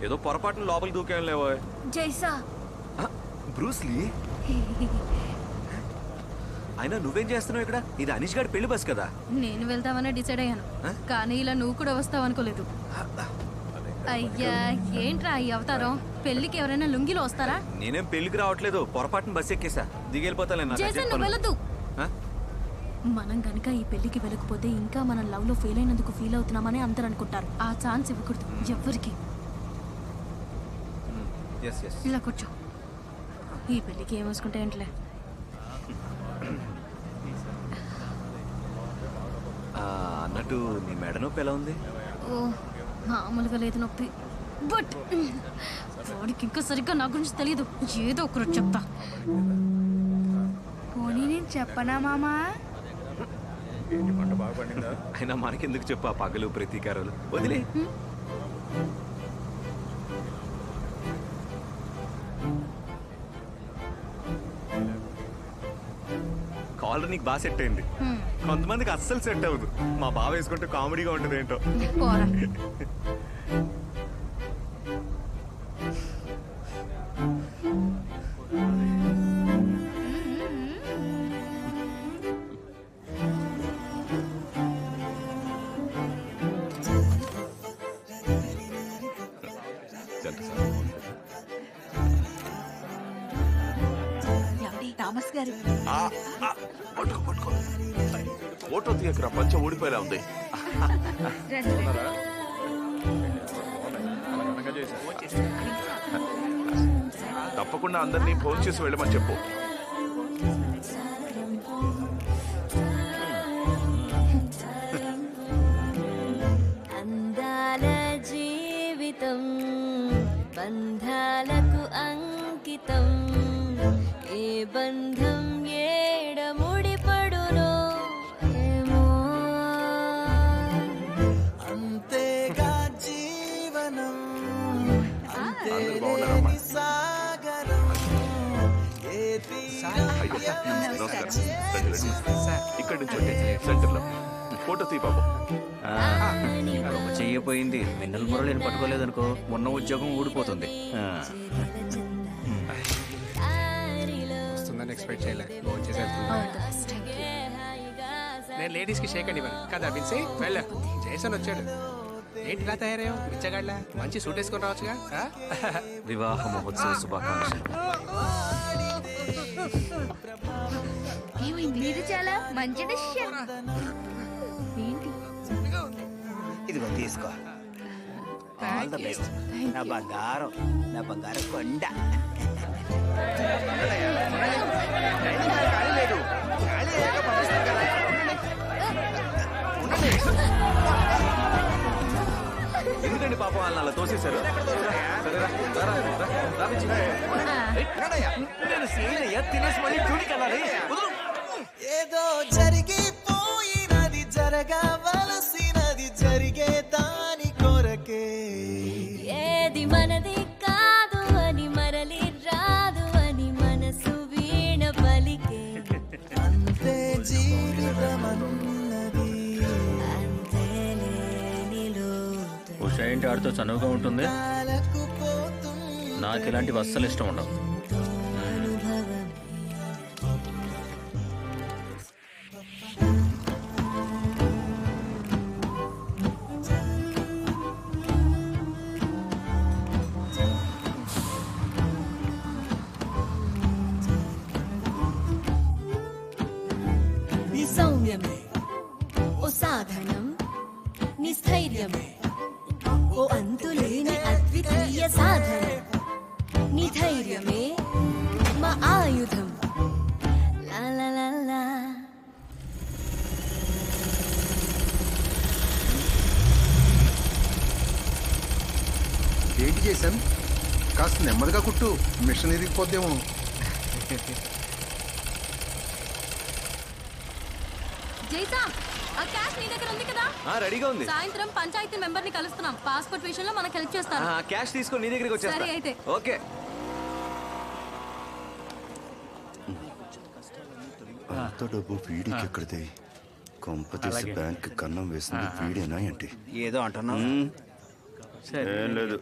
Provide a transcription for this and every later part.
ఏదో పొరపాటున లోపలికి దూకేం లేవో. జైసా బ్రూస్లీ అయినా నువ్వేం చేస్తున్నావు ఇక్కడ? ఇది అనీష్ గారి పెళ్లి బస్ కదా. నేను వెళ్తామని డిసైడ్ అయ్యాను, కానీ ఇలా నువ్వు కూడా వస్తావు అనుకోలేదు. అయ్యా ఏంట్రా ఈ అవతారం? పెళ్లికి ఎవరైనా లుంగిలో వస్తారా? నేనేం పెళ్లికి రావట్లేదు, పొరపాటున బస్ ఎక్కేసా, దిగెళ్ళిపోతాను. మనం గనక ఈ పెళ్లికి వెళ్ళకపోతే ఇంకా మనం లవ్ లో ఫెయిల్ అయినందుకు ఫీల్ అవుతున్నామని అందరు అనుకుంటారు. ఆ ఛాన్స్ ఇవ్వకూడదు ఎవ్వరికి. ఇలా కూర్చో. ఈ పెళ్లికి ఏమేసుకుంటే ఏంట్లే. అన్నట్టు నీ మెడ నొప్పి ఎలా ఉంది? ఓ మామూలుగా లేదు నొప్పి, బట్ వాడికి ఇంకా సరిగ్గా నా గురించి తెలియదు. ఏదో ఒకరోజు చెప్తా. పోనీ నేను చెప్పనా మామా? అయినా మనకెందుకు చెప్పు ఆ పగలు ప్రతీకారాలు, వదిలే. కాలర్ నీకు బాగా సెట్ అయింది, కొంతమందికి అస్సలు సెట్ అవ్వదు. మా బావ వేసుకుంటే కామెడీగా ఉంటుంది ఏంటో. ఫోటో తీయకరా, పంచ ఊడిపోయేలా ఉంది. తప్పకుండా అందరినీ ఫోన్ చేసి వెళ్ళమని చెప్పు. అందాల జీవితం బంధాలకు అంకితం, ఏ బంధం ఏడ ముడిపడునో ఏమో. అంతేగా జీవనం, అంతేలేని సాగరం. ఇక్కడి నుంచి సెంటర్ లో ఫోటో తీ బాబు. చెయ్యిపోయింది, మిన్నల్ మురళిని పట్టుకోలేదనుకో ఉన్న ఉద్యోగం ఊడిపోతుంది. ఎక్స్పెక్ట్ చేయలేదు. నేను లేడీస్ కి షేక్ అండి కదా విన్సీ. వెళ్ళ జేసన్ వచ్చాడు. ఏంటి ఇలా తయారయ్యావు పిచ్చగాడ్లా? మంచి సూట్ వేసుకొని రావచ్చుగా. వివాహ మహోత్సవ శుభాకాంక్షలు. ఇది చాలా మంచి డిసిషన్. ఇదిగో తీసుకో. ఆల్ ద బెస్ట్ నా బంగారం, నా బంగారం కొండ. ఎందుకండి పాపం వాళ్ళని అలా తోసేశారు? ఏదో జరిగిపోయినది, జరగవలసినది జరిగే దాని కొరకే. ఏది మనది కాదు అని మరలి రాదు అని మనసు వీణ పలికే. అంతే జీవితమన్నది, అంతేలేని లోటు. ఉషా ఏంటి ఆడితో చనువుగా ఉంటుంది? నాకు ఇలాంటివి అస్సలు ఇష్టం ఉండవు. నీ సౌమ్యమే ఓ సాధనం, నీ స్థైర్యమే ఓ అంతులేని అద్వితీయ సాధన, నీ ధైర్యమే మా ఆయుధం. లా లా లా లా. ఏంటి చేశాం? కాస్త నెమ్మదిగా కుట్టు, మిషన్ ఇరిగిపోద్దేమో. జైసా ఆ క్యాష్ నీ దగ్గర ఉంది కదా? రెడీగా ఉంది. సాయంత్రం పంచాయతీ మెంబర్ ని కలుస్తున్నాం. పాస్పోర్ట్ విషయంలో మనకు హెల్ప్ చేస్తారు. క్యాష్ తీసుకొని నీ దగ్గరికి వచ్చేస్తా. సరే అయితే. ఓకే. అంత డబ్బు వీడికి ఎక్కడిది? కొంప తీసి బ్యాంక్ కన్నం వేసింది వీడేనా ఏంటి? ఏదో అంటున్నావు. ఏం లేదు.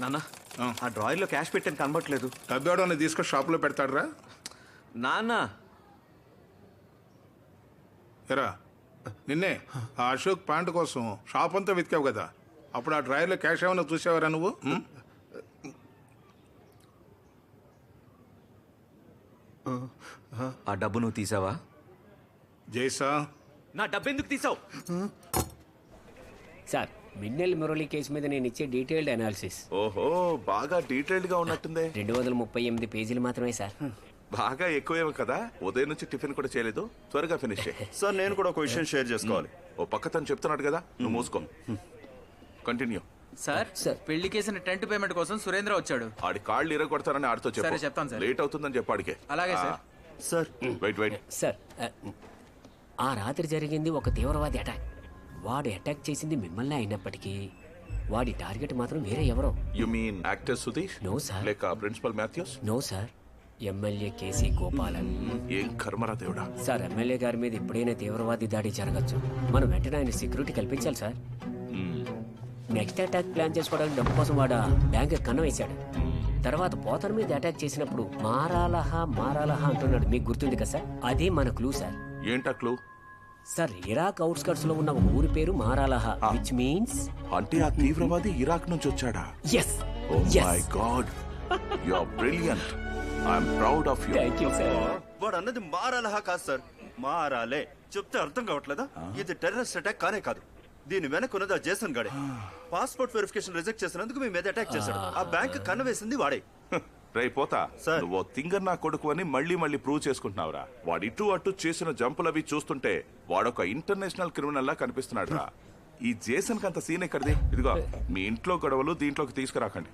నాన్న ఆ డ్రాయర్ లో క్యాష్ పెట్టాను కనబట్లేదు. డబ్బేవాడు తీసుకొని షాప్లో పెడతాడురా. నాన్న ఎరా నిన్నే ఆ అశోక్ ప్యాంట్ కోసం షాప్ అంతా వెతికావు కదా, అప్పుడు ఆ డ్రాయర్లో క్యాష్ ఏమైనా చూసావరా నువ్వు? ఆ డబ్బు నువ్వు తీసావా? జైసా నా డబ్బు ఎందుకు తీసావు? సార్, మిన్నెల్ మురళి కేసు మీద నేను ఇచ్చే డీటెయిల్డ్ అనాలిసిస్. ఓహో, బాగా డీటెయిల్డ్ గా ఉన్నట్టుందే. 238 పేజీలు మాత్రమే సార్. బాగా ఎక్కువేమో కదా. ఉదయం నుంచి టిఫిన్ కూడా చేయలేదు, త్వరగా ఫినిష్ చేయి. సార్ నేను కూడా ఒక విషయం షేర్ చేసుకోవాలి. ఓ పక్క తను చెప్తున్నాడు కదా, నువ్వు మూసుకో. కంటిన్యూ. సార్ పెళ్లి కేసిన టెంట్ పేమెంట్ కోసం సురేంద్ర వచ్చాడు. ఆడి కాళ్ళు ఇరగొడతారని ఆడితో సరే, చెప్తాను సార్. లేట్ అవుతుందని చెప్పాడికే. అలాగే సార్. సార్ వెయిట్ సార్, ఆ రాత్రి జరిగింది ఒక తీవ్రవాది అటాక్. వాడు అటాక్ చేసింది మిమ్మల్ని అయినప్పటికీ వాడి టార్గెట్ మాత్రం వేరే ఎవరో. You mean actor Sudheesh? No sir. లేక principal Mathews? No sir, MLA KC Gopalan. ఏం కర్మరా దేవుడా. సార్, ఎమ్మెల్యే గారి మీద ఎప్పుడైనా తీవ్రవాది దాడి జరగచ్చు. మనం వెంటనే ఆయన సెక్యూరిటీ కల్పించాలి సార్. నెక్స్ట్ అటాక్ ప్లాన్ చేసుకోవడానికి డబ్బు కోసం వాడు బ్యాంక్ కన్నం వేశాడు. తర్వాత పోతన మీద అటాక్ చేసినప్పుడు మారాలహా అంటున్నాడు. మీకు గుర్తుంది కదా సార్? అదే మన క్లూ సార్. ఏంటా క్లూ? సార్, ఇరాక్ అవుట్స్కట్స్ లో ఉన్న ఒక ఊరి పేరు మారాలహా, విచ్ మీన్స్ అంటే ఆ తీవ్రవాది ఇరాక్ నుంచి వచ్చాడా? Yes. Oh my god, you are brilliant. I am proud of you. Thank you sir. వాడు అన్నది మారాలహా కాదు సార్, మారాలే. చెప్తే అర్థం కావట్లేదా? ఇది టెర్రరిస్ట్ అటాక్ కానే కాదు. దీని వెనక ఉన్నది ఆ జేసన్ గాడే. పాస్పోర్ట్ వెరిఫికేషన్ రిజెక్ట్ చేసినందుకు మీ మీద అటాక్ చేశాడు. ఆ బ్యాంక్ కన్ను వేసింది వాడే. రైపోతా సార్. నువ్వు తింగర్ నా కొడుకు అని మళ్ళీ ప్రూవ్ చేసుకుంటున్నావురా. వాడు ఇటు అటు చేసిన జంపులవి చూస్తుంటే వాడొక ఇంటర్నేషనల్ క్రిమినల్ లా కనిపిస్తున్నాడు రా. ఈ జేసన్ కంత సీన్ ఎక్కడిది? ఇదిగో మీ ఇంట్లో గొడవలు దీంట్లోకి తీసుకురాకండి.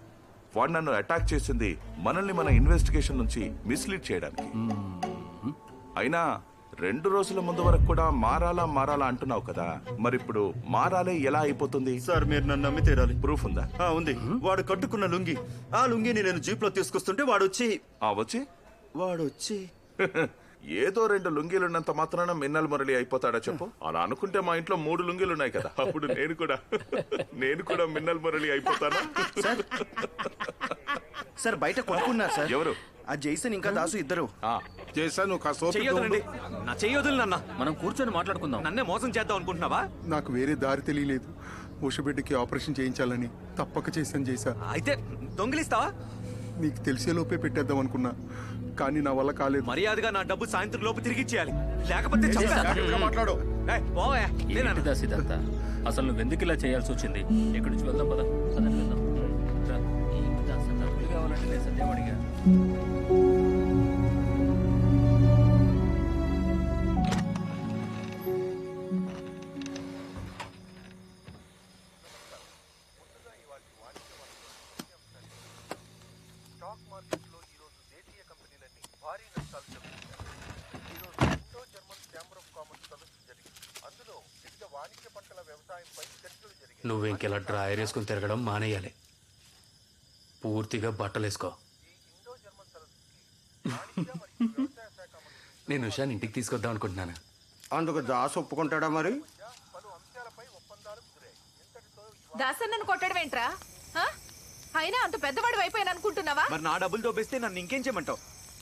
వాడు నన్ను అటాక్ చేసింది మనల్ని మన ఇన్వెస్టిగేషన్ నుంచి మిస్లీడ్ చేయడానికి. అయినా 2 రోజుల ముందు వరకు కూడా మారాలా అంటున్నావు కదా, మరిప్పుడు మారాలే ఎలా అయిపోతుంది? సార్ మీరు నన్ను నమ్మి తీరాలి. ప్రూఫ్ ఉందా? ఉంది. వాడు కట్టుకున్న లుంగి, ఆ లుంగిని నేను జీప్ లో తీసుకొస్తుంటే వాడు వచ్చి ఏదో 2 లుంగీలున్నంత మాత్రాన మిన్నల్ మురళి అయిపోతాడా చెప్పు? అలా అనుకుంటే మా ఇంట్లో 3 లుంగీలున్నాయి కదా, అప్పుడు నేను కూడా మిన్నల్ మురళి అయిపోతానా? సార్ బయట కొనుక్కున్నారు సార్. ఎవరు? ఆ జైసన్ ఇంకా దాసు ఇద్దరు. జైసా నువ్వు కాస్త ఓపిక చెయ్యొద్దండి. ఉండు. నా చెయ్యొద్దులు నాన్న. మనం కూర్చొని మాట్లాడుకుందాం. నన్నే మోసం చేద్దాం అనుకుంటున్నావా? నాకు వేరే దారి తెలియలేదు. ఉషబిడ్డకి ఆపరేషన్ చేయించాలని తప్పక చేశాను జైసా. అయితే దొంగిలిస్తావా? నీకు తెలిసే లోపే పెట్టేద్దాం అనుకున్నా, కానీ నా వల్ల కాలేదు. మర్యాదగా నా డబ్బు సాయంత్రం లోపు తిరిగి ఇచ్చేయాలి, లేకపోతే చంపేస్తా. జాగ్రత్తగా మాట్లాడు. ఏయ్, పోవయ్యా. ఏంటి దాసిదంత? అసలు నువ్వు ఎందుకు ఇలా చేయాల్సి వచ్చింది? ఎక్కడి నుంచి వెళ్దాం పద. పదండి వెళ్దాం. రా. ఏంటి దాసంత డబ్బులు కావాలంటే నేను సత్యం అడిగా. నువ్వు ఇంకెలా డ్రాయర్ వేసుకుని తిరగడం మానేయాలి. పూర్తిగా బట్టలు వేసుకో. నేను ఉషాని ఇంటికి తీసుకొద్దాం అనుకుంటున్నాను. అందుకు దాసు ఒప్పుకుంటాడా మరి? దాసన్నను కొట్టడం ఏంట్రా? అయినా అంత పెద్దవాడు అయిపోయాను అనుకుంటున్నావా? మరి నా డబ్బులు దోబేస్తే నన్ను ఇంకేం చేయమంటావు?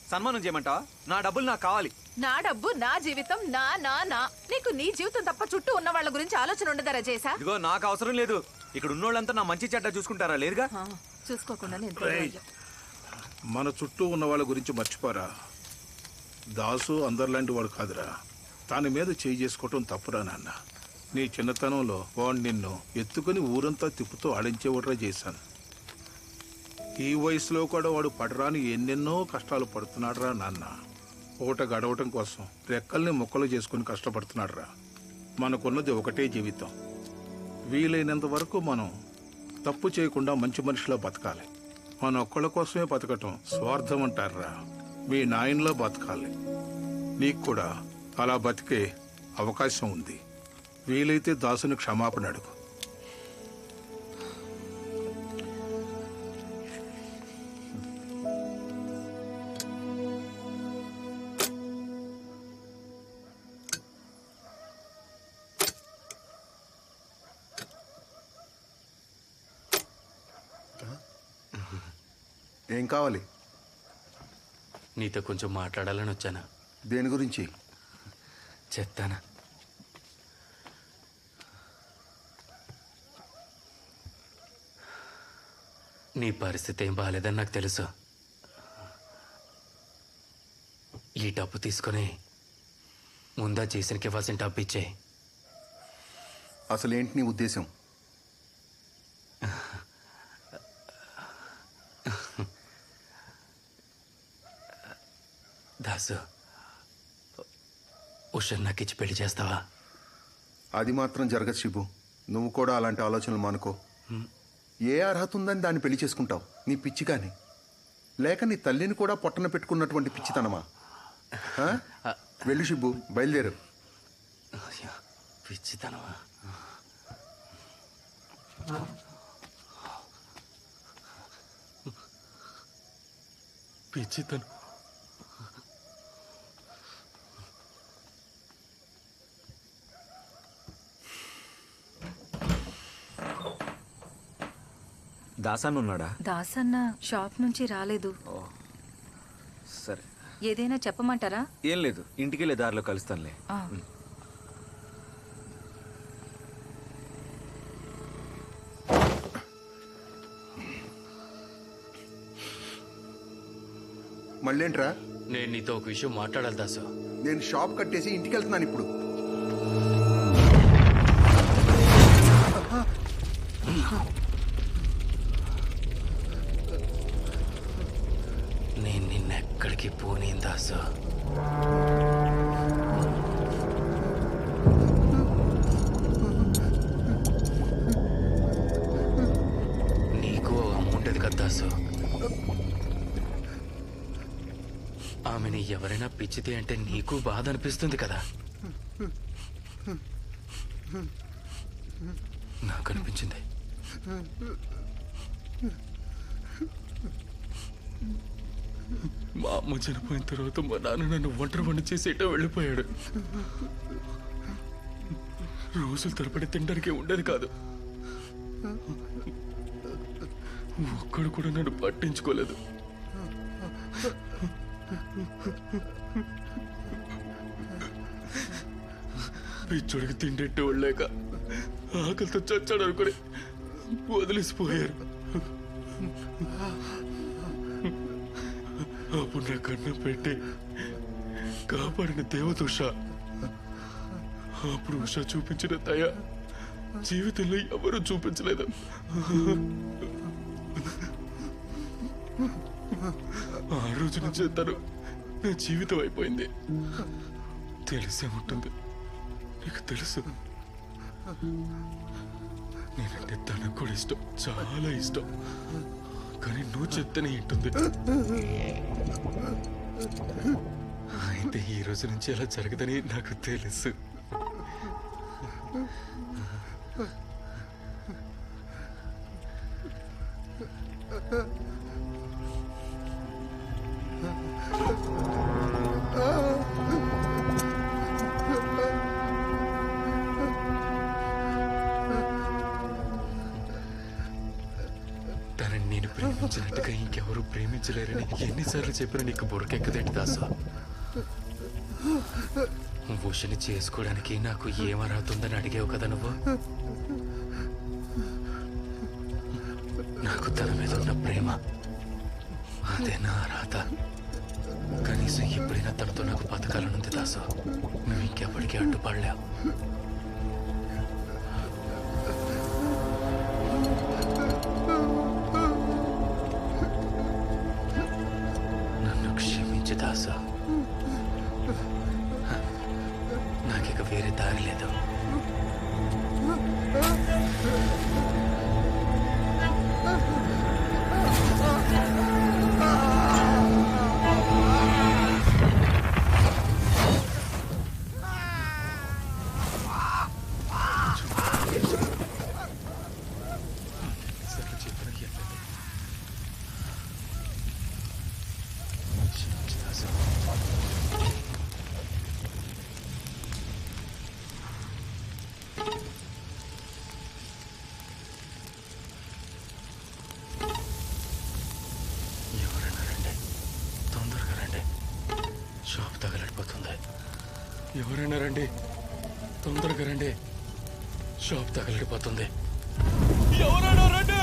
సన్మానం చేయమంటావా? నా డబ్బులు నాకు కావాలి. నా డబ్బు, నా జీవితం, నా నా నా నీకు నీ జీవితం తప్ప చుట్టూ ఉన్న వాళ్ళ గురించి ఆలోచన ఉండదరా చేసా? ఇదిగో నాకు అవసరం లేదు. ఇక్కడ ఉన్నోళ్ళంతా నా మంచి చెడ్డ చూసుకుంటారా? లేదుగా. చూసుకోకుండా మన చుట్టూ ఉన్న వాళ్ళ గురించి మర్చిపోరా. దాసు అందరిలాంటి వాడు కాదురా. తన మీద చేయి చేసుకోవటం తప్పురా నాన్న. నీ చిన్నతనంలో వాడు నిన్ను ఎత్తుకుని ఊరంతా తిప్పుతూ ఆడించేవాడురా చేశాను. ఈ వయసులో కూడా వాడు పడరాని ఎన్నెన్నో కష్టాలు పడుతున్నాడురా నాన్న. పూట గడవటం కోసం రెక్కల్ని ముక్కలు చేసుకుని కష్టపడుతున్నాడురా. మనకున్నది ఒకటే జీవితం. వీలైనంత వరకు మనం తప్పు చేయకుండా మంచి మనిషిలో బతకాలి. మన ఒక్కళ్ళ కోసమే బతకటం స్వార్థం అంటారా. మీ నాయనలో బతకాలి. నీకు కూడా అలా బతికే అవకాశం ఉంది. వీలైతే దాసుని క్షమాపణ అడుగు. ఏం కావాలి? నీతో కొంచెం మాట్లాడాలని వచ్చానా. దేని గురించి? చెప్తానా. నీ పరిస్థితి ఏం బాగాలేదని నాకు తెలుసు. ఈ డబ్బు తీసుకొని ముందా జేసన్కి ఇవ్వాల్సిన డబ్బు ఇచ్చేయి. అసలేంటి నీ ఉద్దేశం? దాసు, ఉషర్ నాకు ఇచ్చి పెళ్లి చేస్తావా? అది మాత్రం జరగదు శిబు. నువ్వు కూడా అలాంటి ఆలోచనలు మానుకో. ఏ అర్హత ఉందని దాన్ని పెళ్లి చేసుకుంటావు? నీ పిచ్చి కానీ, లేక నీ తల్లిని కూడా పొట్టన పెట్టుకున్నటువంటి పిచ్చితనమా? వెళ్ళు శిబు, బయలుదేరు. పిచ్చితనమా? పిచ్చితనం. దాసన్ ఉన్నాడా? దాసన్న షాప్ నుంచి రాలేదు. సరే, ఏదైనా చెప్పమంటారా? ఏం లేదు, ఇంటికి వెళ్ళే దారిలో కలుస్తానులే. మళ్ళేంట్రా? నేను నీతో ఒక విషయం మాట్లాడాలి దాసు. నేను షాప్ కట్టేసి ఇంటికి వెళ్తున్నాను ఇప్పుడు. నేను నిన్నెక్కడికి పోనీ దాసు. నీకు అమ్ముంటది కదా దాసు. ఆమెని ఎవరైనా పిచ్చితే అంటే నీకు బాధ అనిపిస్తుంది కదా. నాకు అనిపించింది. మా అమ్మ చనిపోయిన తర్వాత మా నాన్న నన్ను ఒంటరి వండి చేసేటో వెళ్ళిపోయాడు. రోజులు తరబడి తినడానికి ఉండేది కాదు. ఒక్కడు కూడా నన్ను పట్టించుకోలేదు. పిచ్చోడికి తిండెట్టు వెళ్ళాక ఆకలితో చచ్చాడు అనుకుని వదిలేసిపోయారు. అప్పుడు నా కన్నం పెట్టి కాపాడిన దేవత ఉష. అప్పుడు ఉష చూపించిన దయ జీవితంలో ఎవరూ చూపించలేదు. ఆ రోజు నుంచి తను నా జీవితం అయిపోయింది. తెలిసే ఉంటుంది, నీకు తెలుసు. నేనంటే తనకు కూడా ఇష్టం, చాలా ఇష్టం. కానీ నువ్వు చెప్తేనే ఉంటుంది. అయితే ఈ రోజు నుంచి అలా జరగదని నాకు తెలుసు. తనని నేను ప్రేమించినట్టుగా ఇంకెవరు ప్రేమించలేరని ఎన్నిసార్లు చెప్పినా నీకు బుర్రకెక్కదేంటి దాసు? ఉషని చేసుకోవడానికి నాకు ఏం అర్హత ఉందని అడిగావు కదా నువ్వు. నాకు తన మీద ఉన్న ప్రేమ, అదే నా అర్హత. కనీసం ఎప్పుడైనా తనతో నాకు బతకాలనుంది దాసు. నువ్వు ఇంకెప్పటికీ అడ్డుపడలేవు. క్షమించు దాసు. నాకిక వేరే దారి లేదు. ఎవరైనా రండి, తొందరగా రండి, షాప్ తగలడిపోతుంది. ఎవరైనా రండి,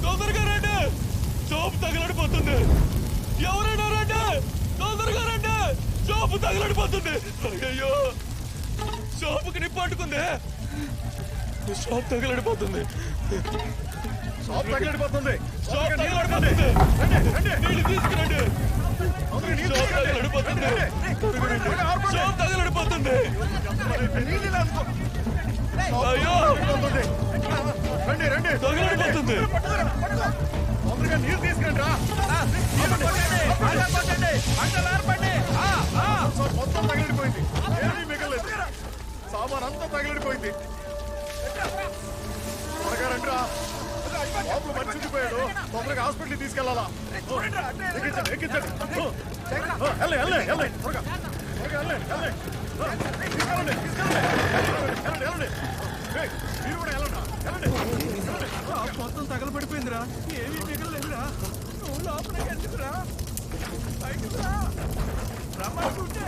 తొందరగా రండి, షాప్ తగలడిపోతుంది. ఎవరైనా రండి, తొందరగా రండి, షాప్ తగలడిపోతుంది. అయ్యో, షాపుకి నిప్పట్టుకుంది, షాప్ తగలడిపోతుంది, షాప్ తగలడిపోతుంది, షాప్ తగలడిపోతుంది. నీళ్ళు తీసుకురండి, షాప్ తగలడిపోతుంది, షాప్ తగలడిపోతుంది. అయ్యో, రండి రండి, తగలడిపోతుంది. నీరు తీసుకురండి రా. మొత్తం తగిలిపోయింది, ఏమీ మిగలేదు, సామాన్ అంతా తగిలిపోయింది. త్వరగా రండి రా, బాబు మంచి ఉండిపోయాడు, తొందరగా హాస్పిటల్కి తీసుకెళ్లాలా. ఎక్కించండి ఎక్కించండి, త్వరగా మీరు కూడా మొత్తం తగలబడిపోయిందిరా, ఏమీ మిగలలేదురా. నువ్వు లోపలికి ఎందుకురా, బయటకు రా, రమ్మంటుంటే.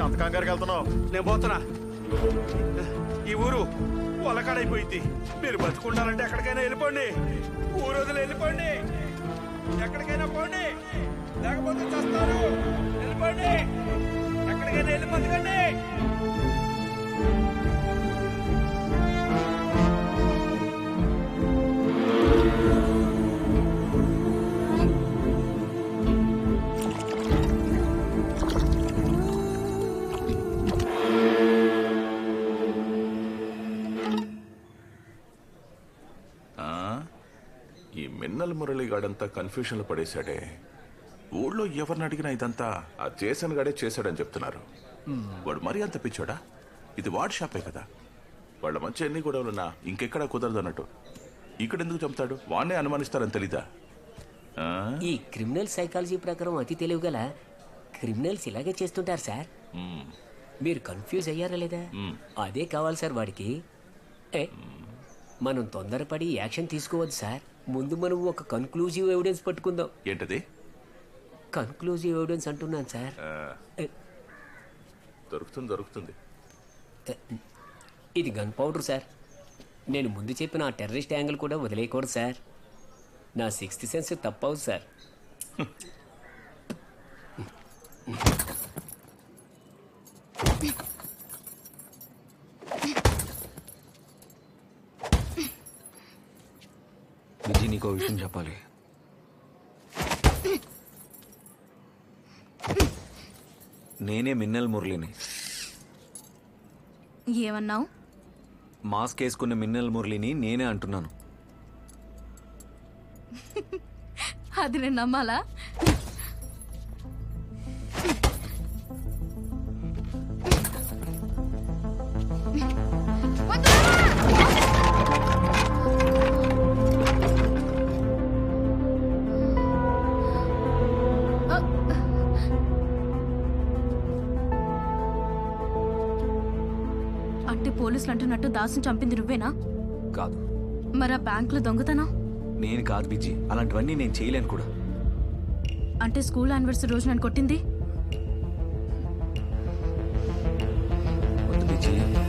అంత కంగారుకి వెళ్తున్నావు? నేను పోతున్నా. ఈ ఊరు పొలకాడైపోయింది. మీరు బతుకుండాలంటే ఎక్కడికైనా వెళ్ళిపోండి, ఊరు వదిలి వెళ్ళిపోండి, ఎక్కడికైనా పోండి, లేకపోతే చేస్తారు. వెళ్ళిపోండి, ఎక్కడికైనా వెళ్ళి బతకండి. మిన్నల్ మురళిగాడంతా కన్ఫ్యూషన్ లో పడేశాడే. ఊళ్ళో ఎవరిని అడిగినా ఇదంతా ఆ జేసన్ గాడే చేశాడని చెప్తున్నారు. వాడు మరీ అంత పిచ్చోడా? ఇది వాడి షాపే కదా. వాళ్ళ మధ్య ఎన్ని గొడవలున్నా ఇంకెక్కడా కుదరదు అన్నట్టు ఇక్కడెందుకు చంపుతాడు? వాడినే అనుమానిస్తారని తెలీదా? ఈ క్రిమినల్ సైకాలజీ ప్రకారం అతి తెలివిగల క్రిమినల్స్ ఇలాగే చేస్తుంటారు సార్. మీరు కన్ఫ్యూజ్ అయ్యారా లేదా? అదే కావాలి సార్ వాడికి. మనం తొందరపడి యాక్షన్ తీసుకోవద్దు సార్. ముందు మనం ఒక కన్క్లూజివ్ ఎవిడెన్స్ పట్టుకుందాం. ఏంటది? కన్క్లూజివ్ ఎవిడెన్స్ అంటున్నాను సార్. దొరుకుతుంది. ఇది గన్ పౌడర్ సార్. నేను ముందు చెప్పిన ఆ టెర్రరిస్ట్ యాంగిల్ కూడా వదిలేయకూడదు సార్. నా 6th సెన్స్ తప్పవు సార్. విజయ్, నీకో విషయం చెప్పాలి. నేనే మిన్నల్ మురళిని. ఏమన్నావు? మాస్క్ వేసుకున్న మిన్నల్ మురళిని నేనే అంటున్నాను. అది నేను నమ్మాలా? పోలీసులు అంటున్నట్టు దాసుని చంపింది నువ్వేనా? కాదు. మరి ఆ బ్యాంకులో దొంగతనం? నేను కాదు విజి, అలాంటివన్నీ నేను చేయలేను కూడా. అంటే స్కూల్ యానివర్సరీ రోజు నన్ను కొట్టింది? వద్దు విజి.